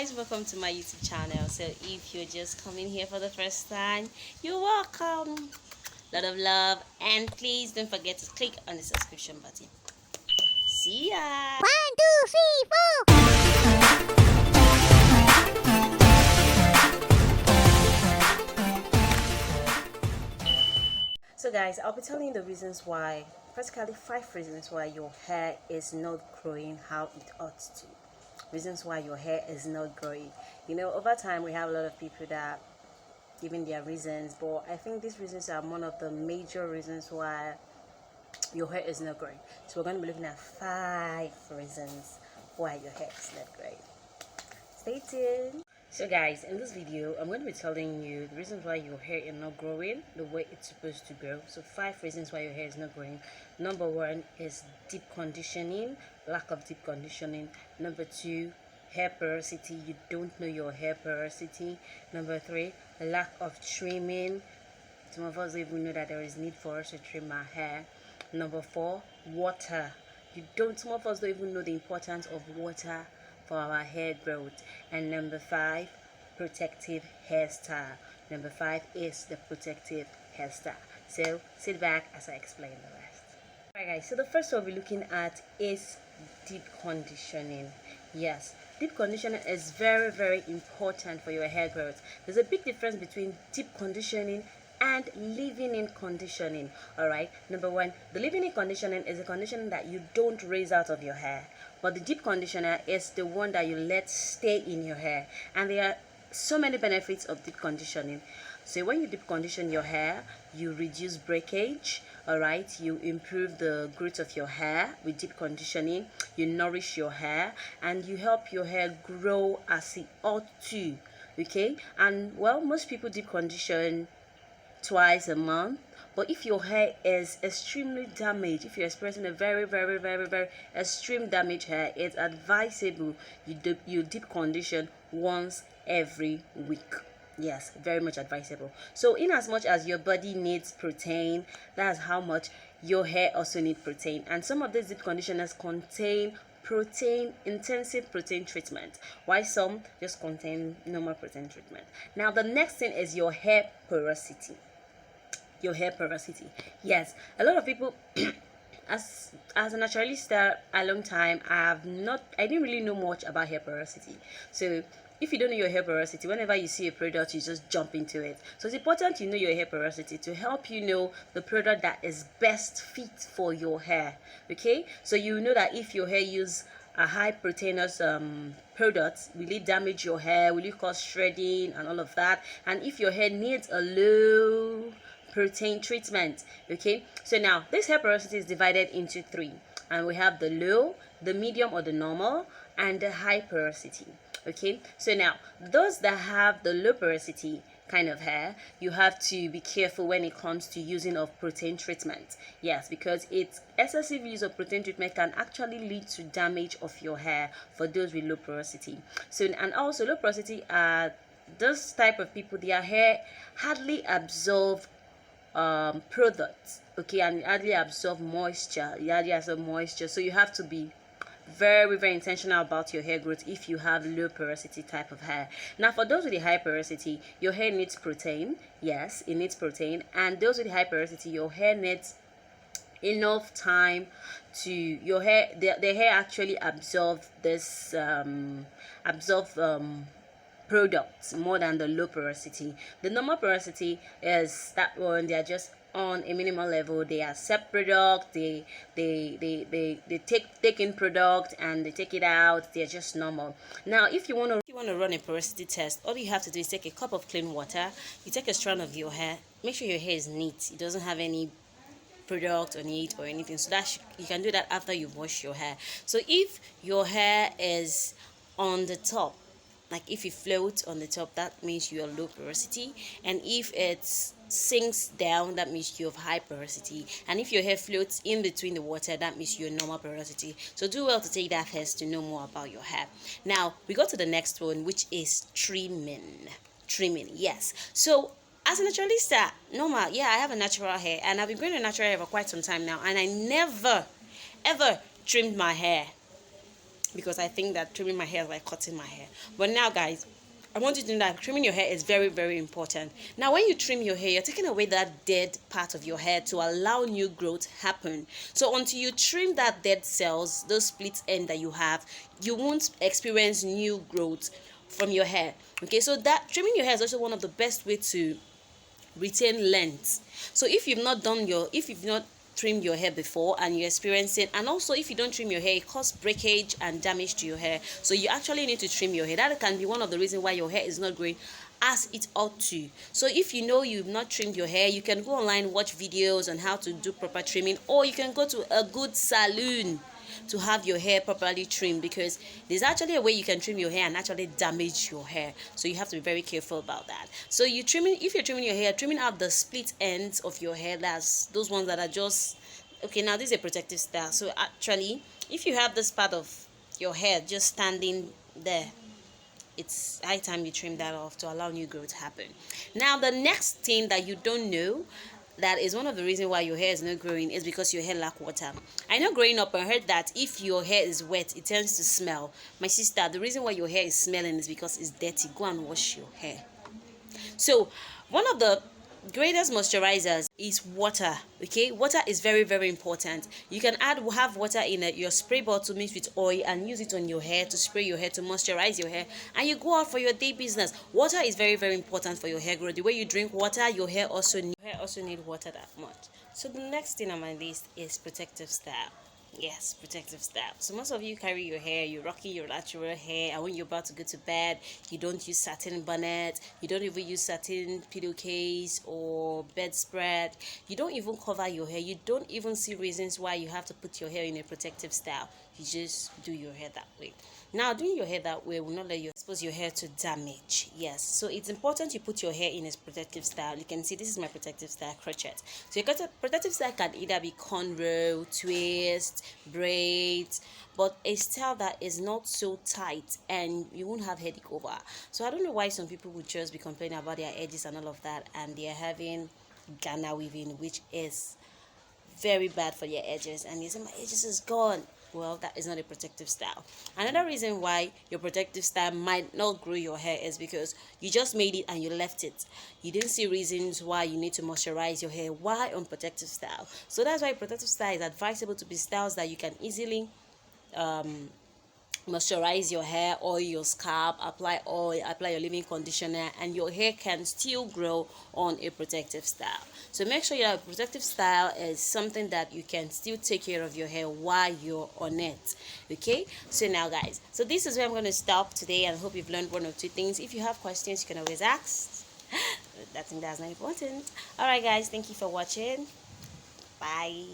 guys, welcome to my YouTube channel. So if you're just coming here for the first time, you're welcome. Lot of love, and please don't forget to click on the subscription button. See ya. 1, 2, 3, 4. So guys, I'll be telling you the reasons why, practically 5 reasons why your hair is not growing how it ought to. Reasons why your hair is not growing. You know, over time we have a lot of people that giving their reasons, but I think these reasons are one of the major reasons why your hair is not growing. So we're going to be looking at 5 reasons why your hair is not growing. Stay tuned. So guys, in this video I'm going to be telling you the reasons why your hair is not growing the way it's supposed to grow. So 5 reasons why your hair is not growing. Number 1 is deep conditioning, lack of deep conditioning. Number 2, hair porosity, you don't know your hair porosity. Number 3, lack of trimming. Some of us don't even know that there is need for us to trim our hair. Number 4, water. Some of us don't even know the importance of water for our hair growth. And number 5, protective hairstyle. Number 5 is the protective hairstyle. So sit back as I explain the rest. Alright guys, so the first one we're looking at is deep conditioning. Yes, deep conditioning is very, very important for your hair growth. There's a big difference between deep conditioning and leave-in conditioning. Alright, number 1, the leave-in conditioning is a conditioning that you don't raise out of your hair, but the deep conditioner is the one that you let stay in your hair. And there are so many benefits of deep conditioning. So when you deep condition your hair, you reduce breakage. Alright, you improve the growth of your hair with deep conditioning, you nourish your hair, and you help your hair grow as it ought to. Okay, and well, most people deep condition twice a month, but if your hair is extremely damaged, if you're experiencing a very, very, very, very extreme damaged hair, it's advisable you deep condition once every week. Yes, very much advisable. So in as much as your body needs protein, that's how much your hair also needs protein. And some of these deep conditioners contain intensive protein treatment, while some just contain normal protein treatment. Now the next thing is your hair porosity. Your hair porosity. Yes, a lot of people as a naturalist a long time, I didn't really know much about hair porosity. So if you don't know your hair porosity, whenever you see a product, you just jump into it. So it's important you know your hair porosity to help you know the product that is best fit for your hair. Okay, so you know that if your hair use a high proteinous product, will it damage your hair, will it cause shredding and all of that? And if your hair needs a low protein treatment. Okay, so now this hair porosity is divided into 3, and we have the low, the medium or the normal, and the high porosity. Okay, so now those that have the low porosity kind of hair, you have to be careful when it comes to using of protein treatment. Yes, because it's excessive use of protein treatment can actually lead to damage of your hair for those with low porosity. So, and also low porosity are those type of people, their hair hardly absorb products, okay, and hardly absorb moisture. So you have to be very, very intentional about your hair growth if you have low porosity type of hair. Now for those with the high porosity, your hair needs protein. Yes, it needs protein. And those with the high porosity, your hair needs enough time to your hair, the hair actually absorb this products more than the low porosity. The normal porosity is that one, they are just on a minimal level. They accept product, they take in product and they take it out. They're just normal. Now if you want to run a porosity test, all you have to do is take a cup of clean water, you take a strand of your hair, make sure your hair is neat, it doesn't have any product on it or anything, so that you can do that after you wash your hair. So if your hair is on the top, like if it floats on the top, that means you are low porosity, and if it sinks down, that means you have high porosity, and if your hair floats in between the water, that means you're normal porosity. So do well to take that test to know more about your hair. Now we go to the next one, which is trimming. Yes, so as a naturalista, normal, yeah, I have a natural hair, and I've been growing a natural hair for quite some time now, and I never ever trimmed my hair. because I think that trimming my hair is like cutting my hair. But now, guys, I want you to know that trimming your hair is very, very important. Now, when you trim your hair, you're taking away that dead part of your hair to allow new growth happen. So until you trim that dead cells, those split end that you have, you won't experience new growth from your hair. Okay, so that trimming your hair is also one of the best way to retain length. So if you've not trimmed your hair before and you're experiencing, and also if you don't trim your hair, it causes breakage and damage to your hair, so you actually need to trim your hair. That can be one of the reasons why your hair is not growing as it ought to. So if you know you've not trimmed your hair, you can go online, watch videos on how to do proper trimming, or you can go to a good salon to have your hair properly trimmed, because there's actually a way you can trim your hair and actually damage your hair, so you have to be very careful about that. So if you're trimming your hair, trimming out the split ends of your hair, that's those ones that are just okay. Now this is a protective style, so actually if you have this part of your hair just standing there, it's high time you trim that off to allow new growth to happen. Now the next thing that you don't know, that is one of the reasons why your hair is not growing, is because your hair lack water. I know growing up I heard that if your hair is wet it tends to smell. My sister, the reason why your hair is smelling is because it's dirty. Go and wash your hair. So one of the greatest moisturizers is water. Okay, water is very, very important. You can have water in your spray bottle mixed with oil and use it on your hair to spray your hair, to moisturize your hair, and you go out for your day business. Water is very, very important for your hair growth. The way you drink water, your hair also need water that much. So the next thing on my list is protective style. Yes, protective style. So most of you carry your hair, you're rocking your natural hair, and when you're about to go to bed, you don't use satin bonnet, you don't even use satin pillowcase or bedspread, you don't even cover your hair, you don't even see reasons why you have to put your hair in a protective style. You just do your hair that way. Now, doing your hair that way will not let you expose your hair to damage. Yes, so it's important you put your hair in a protective style. You can see this is my protective style crochet. So your protective style can either be cornrow, twist, braids, but a style that is not so tight and you won't have headache over. So I don't know why some people would just be complaining about their edges and all of that, and they're having Ghana weaving, which is very bad for your edges, and you say my edges is gone. Well, that is not a protective style. Another reason why your protective style might not grow your hair is because you just made it and you left it. You didn't see reasons why you need to moisturize your hair. Why on protective style? So that's why protective style is advisable to be styles that you can easily moisturize your hair, oil your scalp, apply oil, apply your leave-in conditioner, and your hair can still grow on a protective style. So make sure your protective style is something that you can still take care of your hair while you're on it. Okay, so now guys, so this is where I'm going to stop today, and I hope you've learned one or two things. If you have questions, you can always ask. I think that's not important. All right guys, thank you for watching. Bye.